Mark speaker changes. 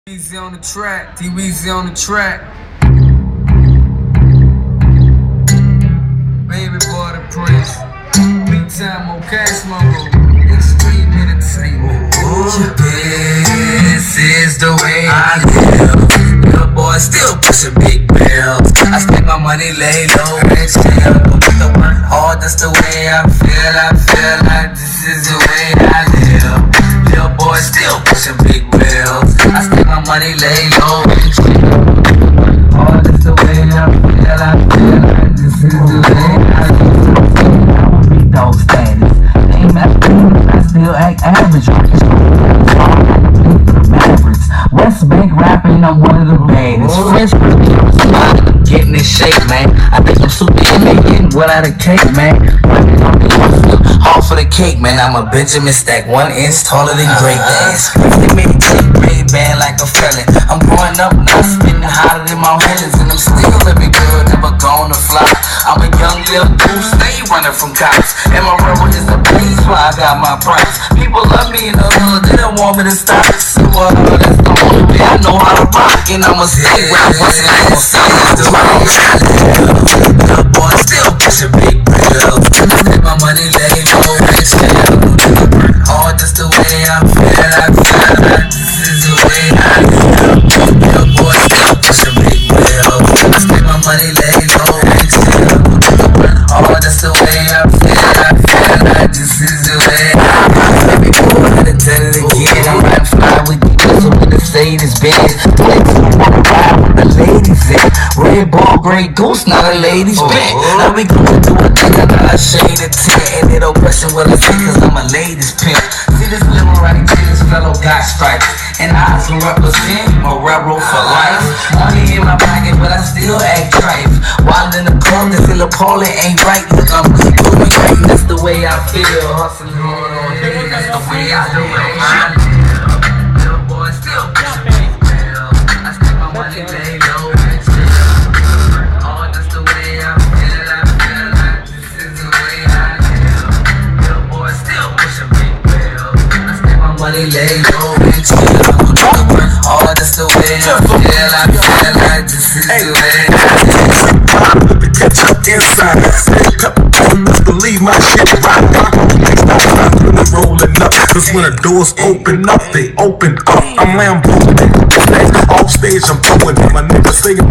Speaker 1: Weezy on the track, D-Weezy on the track. Baby boy the Prince. Big time on Cash Mongo. Extreme entertainment.
Speaker 2: This is the way I live. Little boy still pushing big bills. I spend my money, lay low and chill. With the work hard, that's the way I feel. I feel like this is the way I live. Little boy still pushing big bills. I spend my money, lay low and chill. Hard, that's the way I feel. I feel like this is the way I live. I want big dog status. Ain't mad, I still act average. West Bank rapping, I'm one of the baddest. French getting in shape, man. I think I'm super getting without a cake, man. All for the cake, man. I'm a Benjamin Stack, 1 inch taller than Great Dance. They made me take red band like a felon. I'm growing up now, spitting hotter than my hands, and I'm still living good, never gonna fly. I'm a young little dude, stay running from cops, and my rubber is the place where I got my price. People love me in the hood, they don't want me to stop. So that's the only way I know how to rock, and I'ma stay where I'm bustin', I'ma stay the way I live. Little boy still pushing big bills. Take my money, lay low and chill. Hard, that's the way I feel. I feel like this is the way I live. Little boy still pushing big bills. Take my money, lay low and chill. Hard, that's the way I feel. I feel like this is the way I live. Let me go ahead and tell it again. I'm riding fly with you, so with the Mercedes Benz. Wanna ride with the ladies in. Red Bull, Grey Goose, not a ladies bent. Now we gonna do a thing, I got a shade of tint. And it don't question what I say, cause I'm a ladies pimp. See this little right here, this fellow got stripes. And I can represent my railroad for life. Money in my pocket, but I still act tripe. While in the club, they feel appalling, ain't right. Look, I'm doing great, that's the way I feel. Hustling hard all day, that's the way I do it. Little boy still pushing big bills. I spend my money, lay low and chill. Oh, that's the way I feel. I feel like this is the way I live. Little boy still pushing big bills. I spend my money, lay low and chill. Oh, that's the way I feel. I feel like this is the way I live.
Speaker 3: With the ketchup inside, pepper, best believe my shit right. I'm really rolling up, cause when the doors open up, they open up. I'm Lambo, off stage I'm throwing it. My niggas say